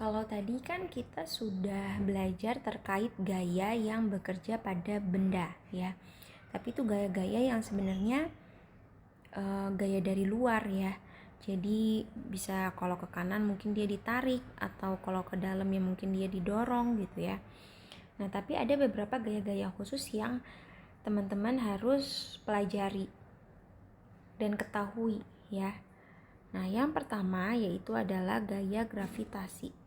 Kalau tadi kan kita sudah belajar terkait gaya yang bekerja pada benda ya. Tapi itu gaya-gaya yang sebenarnya gaya dari luar ya. Jadi bisa kalau ke kanan mungkin dia ditarik, atau kalau ke dalam ya mungkin dia didorong gitu ya. Nah, tapi ada beberapa gaya-gaya khusus yang teman-teman harus pelajari dan ketahui ya. Nah, yang pertama yaitu adalah gaya gravitasi.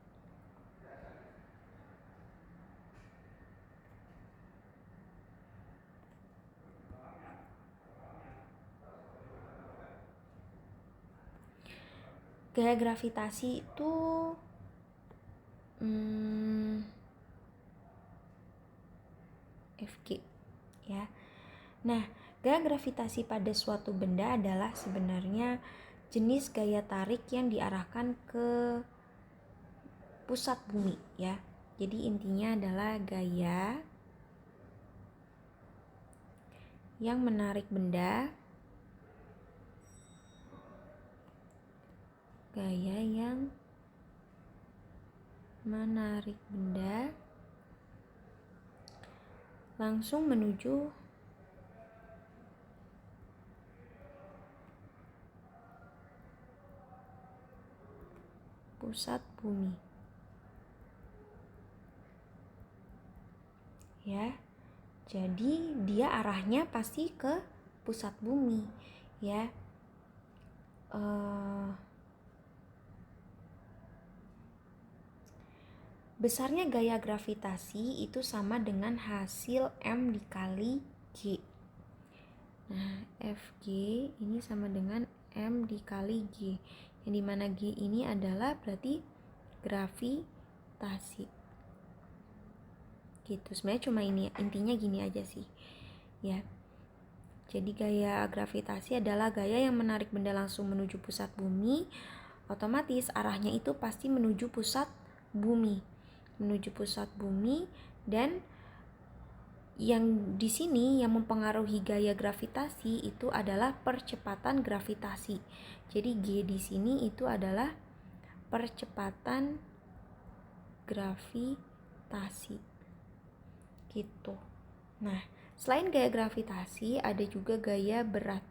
Gaya gravitasi itu Fg ya. Nah, gaya gravitasi pada suatu benda adalah sebenarnya jenis gaya tarik yang diarahkan ke pusat bumi ya. Jadi intinya adalah gaya yang menarik benda, gaya yang menarik benda langsung menuju pusat bumi ya. Jadi dia arahnya pasti ke pusat bumi ya. Besarnya gaya gravitasi itu sama dengan hasil M dikali G. Nah, Fg ini sama dengan M dikali G, yang dimana G ini adalah berarti gravitasi gitu. Sebenarnya cuma ini, intinya gini aja sih ya. Jadi gaya gravitasi adalah gaya yang menarik benda langsung menuju pusat bumi. Otomatis arahnya itu pasti menuju pusat bumi, dan yang di sini yang mempengaruhi gaya gravitasi itu adalah percepatan gravitasi. Jadi G di sini itu adalah percepatan gravitasi gitu. Nah, selain gaya gravitasi ada juga gaya berat.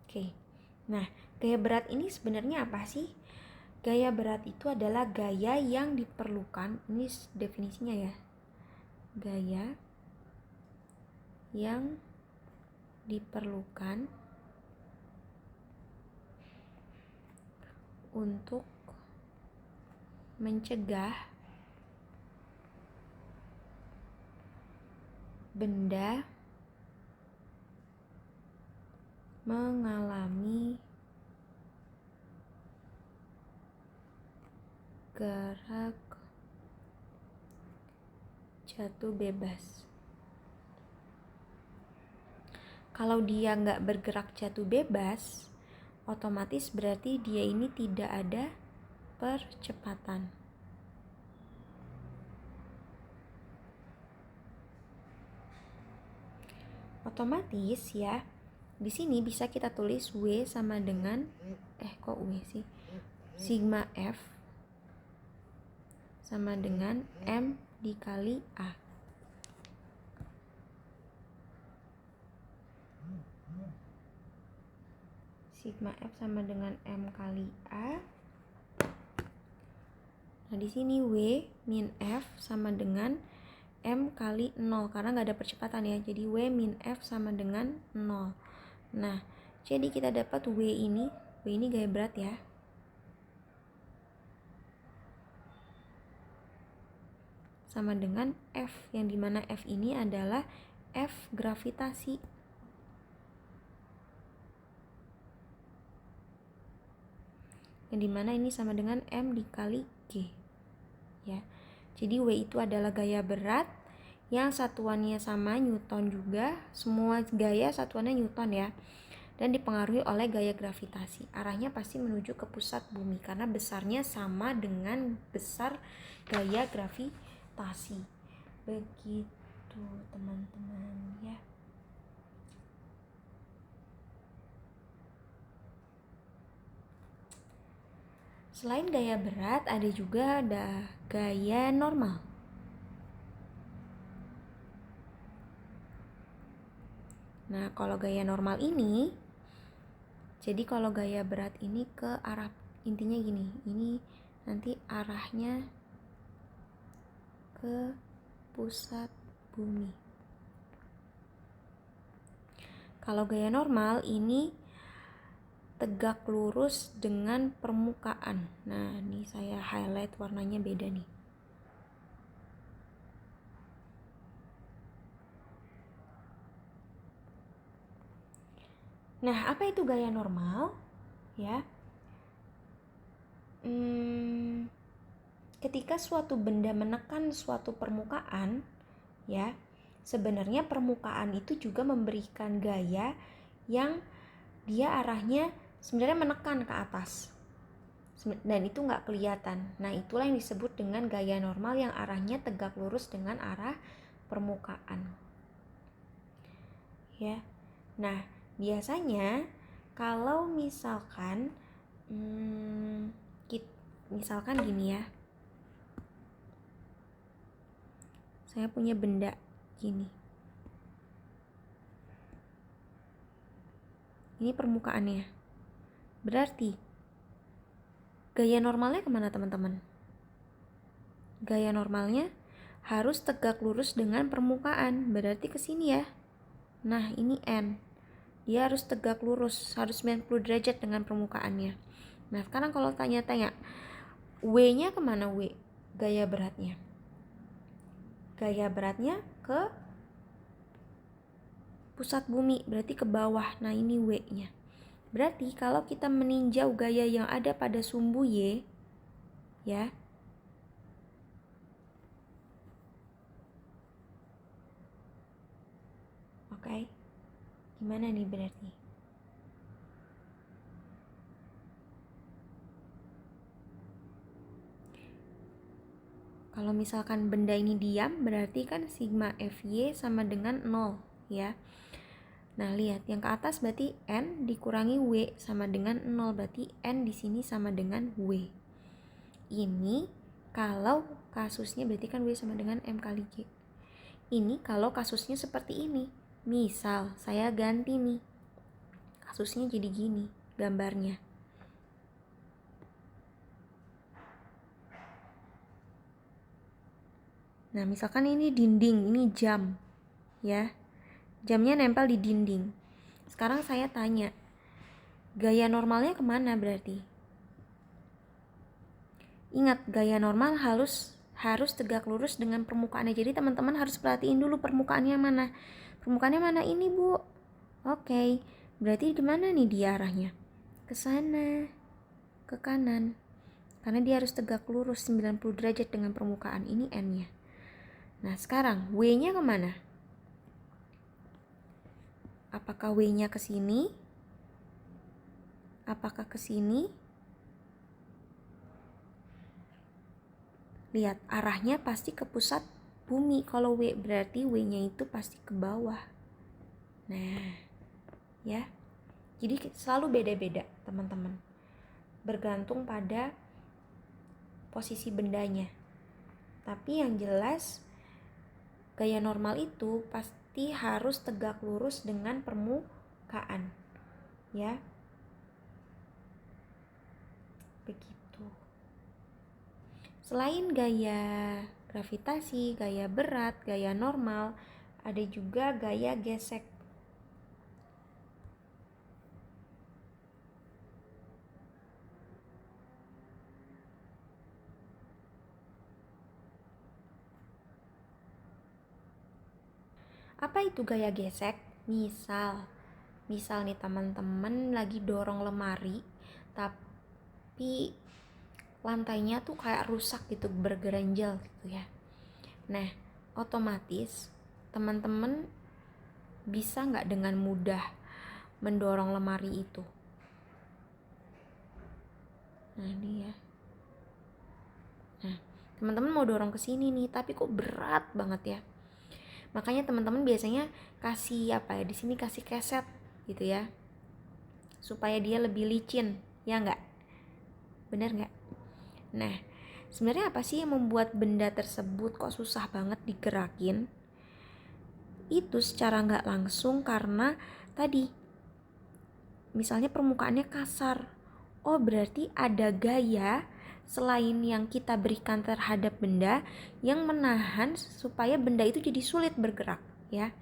Oke. Nah, gaya berat ini sebenarnya apa sih? Gaya berat itu adalah gaya yang diperlukan, ini definisinya ya. Gaya yang diperlukan untuk mencegah benda mengalami gerak jatuh bebas. Kalau dia nggak bergerak jatuh bebas, otomatis berarti dia ini tidak ada percepatan. Otomatis ya, di sini bisa kita tulis W sama dengan sigma F sama dengan M dikali A. Sigma F sama dengan M kali A. Nah, di sini W min F sama dengan M kali 0 karena nggak ada percepatan ya. Jadi W min F sama dengan 0. Nah, jadi kita dapat W ini gaya berat ya. Sama dengan F, yang dimana F ini adalah F gravitasi. Yang dimana ini sama dengan M dikali G ya. Jadi W itu adalah gaya berat yang satuannya sama, Newton juga. Semua gaya satuannya Newton ya, dan dipengaruhi oleh gaya gravitasi. Arahnya pasti menuju ke pusat bumi karena besarnya sama dengan besar gaya gravitasi. Begitu. begitu teman-teman ya. Selain gaya berat, ada juga gaya normal. Nah, kalau gaya normal ini, jadi kalau gaya berat ini ke arah, intinya gini, ini nanti arahnya ke pusat bumi. Kalau gaya normal ini tegak lurus dengan permukaan. Nah, ini saya highlight warnanya beda nih. Nah, apa itu gaya normal? Ya, ketika suatu benda menekan suatu permukaan, ya, sebenarnya permukaan itu juga memberikan gaya yang dia arahnya sebenarnya menekan ke atas, dan itu nggak kelihatan. Nah, itulah yang disebut dengan gaya normal yang arahnya tegak lurus dengan arah permukaan. Ya, nah biasanya kalau misalkan misalkan gini ya, saya punya benda gini, ini permukaannya, berarti gaya normalnya kemana teman-teman? Gaya normalnya harus tegak lurus dengan permukaan, berarti ke sini ya. Nah, ini N, dia harus tegak lurus, harus 90 derajat dengan permukaannya. Nah, sekarang kalau tanya-tanya, W-nya kemana W? Gaya beratnya. Gaya beratnya ke pusat bumi, berarti ke bawah. Nah, ini W-nya. Berarti kalau kita meninjau gaya yang ada pada sumbu Y, ya, oke, gimana nih berarti? Kalau misalkan benda ini diam, berarti kan sigma Fy sama dengan 0, ya. Nah, lihat yang ke atas berarti N dikurangi W sama dengan 0, berarti N di sini sama dengan W. Ini kalau kasusnya berarti kan W sama dengan M kali G. Ini kalau kasusnya seperti ini. Misal saya ganti nih, kasusnya jadi gini gambarnya. Nah, misalkan ini dinding, ini jam, ya. Jamnya nempel di dinding. Sekarang saya tanya, gaya normalnya kemana berarti? Ingat, gaya normal harus tegak lurus dengan permukaannya. Jadi teman-teman harus perhatiin dulu permukaannya mana. Permukaannya mana ini, Bu? Oke, berarti gimana nih dia arahnya? Ke sana, ke kanan. Karena dia harus tegak lurus 90 derajat dengan permukaan. Ini N-nya. Nah, sekarang W-nya kemana? Apakah W-nya ke sini? Apakah ke sini? Lihat, arahnya pasti ke pusat bumi. Kalau W, berarti W-nya itu pasti ke bawah. Nah, ya. Jadi selalu beda-beda, teman-teman. Bergantung pada posisi bendanya. Tapi yang jelas, gaya normal itu pasti harus tegak lurus dengan permukaan, ya. Begitu. Selain gaya gravitasi, gaya berat, gaya normal, ada juga gaya gesek. Apa itu gaya gesek? Misal nih teman-teman lagi dorong lemari, tapi lantainya tuh kayak rusak gitu, bergeranjal gitu ya. Nah, otomatis teman-teman bisa nggak dengan mudah mendorong lemari itu? Nah, ini ya. Nah, teman-teman mau dorong ke sini nih, tapi kok berat banget ya. Makanya teman-teman biasanya kasih di sini kasih keset gitu ya, supaya dia lebih licin, ya nggak? Bener nggak? Nah, sebenarnya apa sih yang membuat benda tersebut kok susah banget digerakin? Itu secara nggak langsung karena tadi, misalnya permukaannya kasar. Oh, berarti ada gaya selain yang kita berikan terhadap benda yang menahan supaya benda itu jadi sulit bergerak, ya.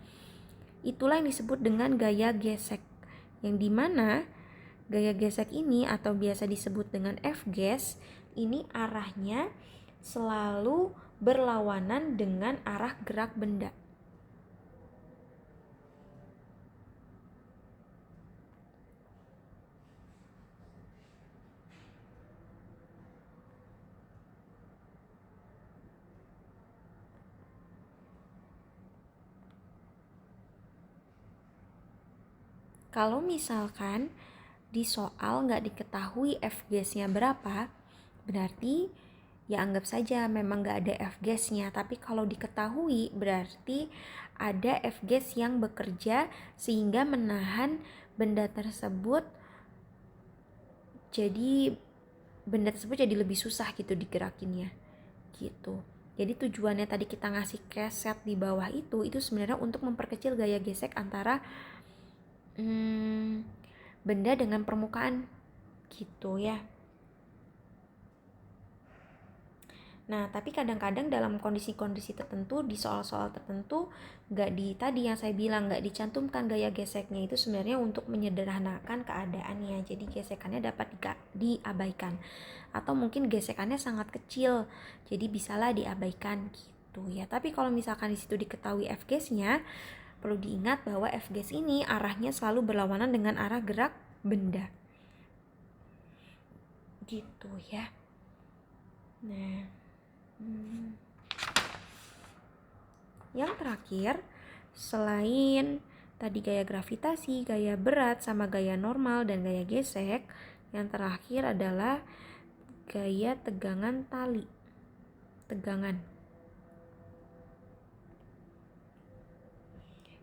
Itulah yang disebut dengan gaya gesek. Yang dimana gaya gesek ini atau biasa disebut dengan F-gas ini arahnya selalu berlawanan dengan arah gerak benda. Kalau misalkan di soal nggak diketahui F-gasnya berapa, berarti ya anggap saja memang nggak ada F-gasnya. Tapi kalau diketahui berarti ada F-gas yang bekerja sehingga menahan benda tersebut, jadi benda tersebut jadi lebih susah gitu digerakinnya gitu. Jadi tujuannya tadi kita ngasih keset di bawah itu sebenarnya untuk memperkecil gaya gesek antara benda dengan permukaan gitu ya. Nah, tapi kadang-kadang dalam kondisi-kondisi tertentu, di soal-soal tertentu, tadi yang saya bilang, nggak dicantumkan gaya geseknya, itu sebenarnya untuk menyederhanakan keadaannya. Jadi gesekannya dapat diabaikan. Atau mungkin gesekannya sangat kecil, jadi bisalah diabaikan gitu ya. Tapi kalau misalkan di situ diketahui F-gasnya, perlu diingat bahwa F-gas ini arahnya selalu berlawanan dengan arah gerak benda. Gitu ya. Nah, yang terakhir, selain tadi gaya gravitasi, gaya berat, sama gaya normal dan gaya gesek, yang terakhir adalah gaya tegangan tali. Tegangan.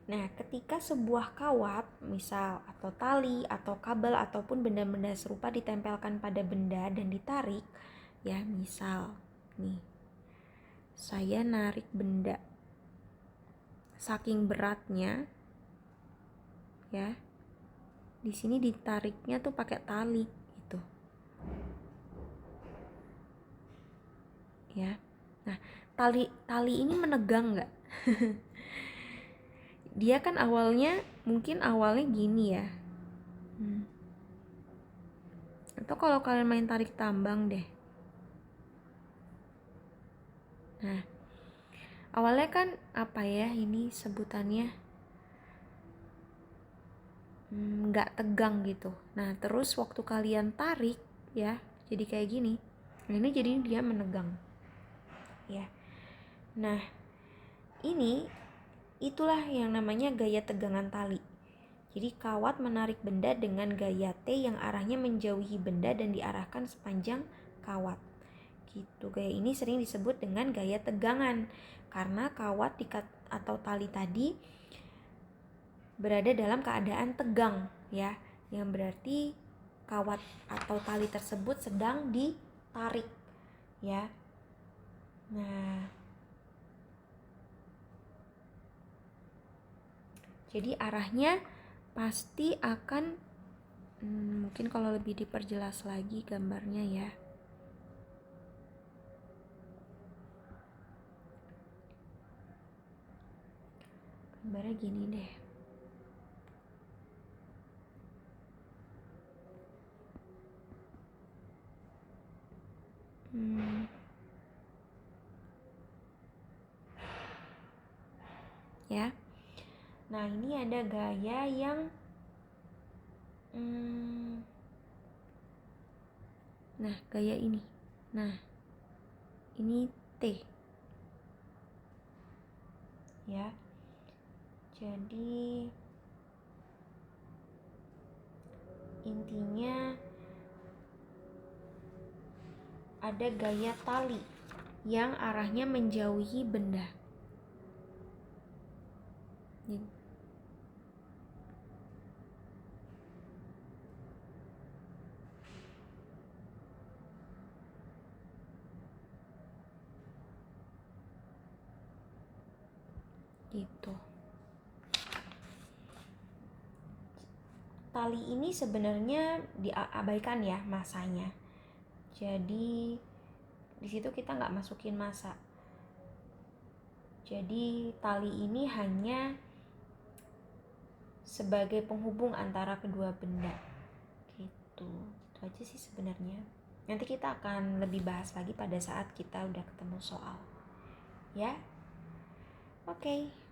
Nah, ketika sebuah kawat, misal atau tali atau kabel ataupun benda-benda serupa ditempelkan pada benda dan ditarik, ya, misal nih, saya narik benda, saking beratnya, ya, di sini ditariknya tuh pakai tali gitu, ya. Nah, tali ini menegang nggak? Dia kan mungkin awalnya gini ya. Atau kalau kalian main tarik tambang deh. Nah, awalnya kan ini sebutannya nggak tegang gitu. Nah, terus waktu kalian tarik ya, jadi kayak gini. Nah, ini jadi dia menegang. Ya. Nah, itulah yang namanya gaya tegangan tali. Jadi kawat menarik benda dengan gaya T yang arahnya menjauhi benda dan diarahkan sepanjang kawat. Gitu. Gaya ini sering disebut dengan gaya tegangan karena kawat atau tali tadi berada dalam keadaan tegang ya, yang berarti kawat atau tali tersebut sedang ditarik ya. Nah, jadi arahnya pasti akan mungkin kalau lebih diperjelas lagi gambarnya ya. Gambarnya gini deh. Ya. Nah, ini ada gaya yang nah, gaya ini. Nah, ini T. Ya. Jadi intinya ada gaya tali yang arahnya menjauhi benda. gitu. Tali ini sebenarnya diabaikan ya masanya. Jadi di situ kita nggak masukin masa. Jadi tali ini hanya sebagai penghubung antara kedua benda. Gitu. Itu aja sih sebenarnya. Nanti kita akan lebih bahas lagi pada saat kita udah ketemu soal. Ya. Oke.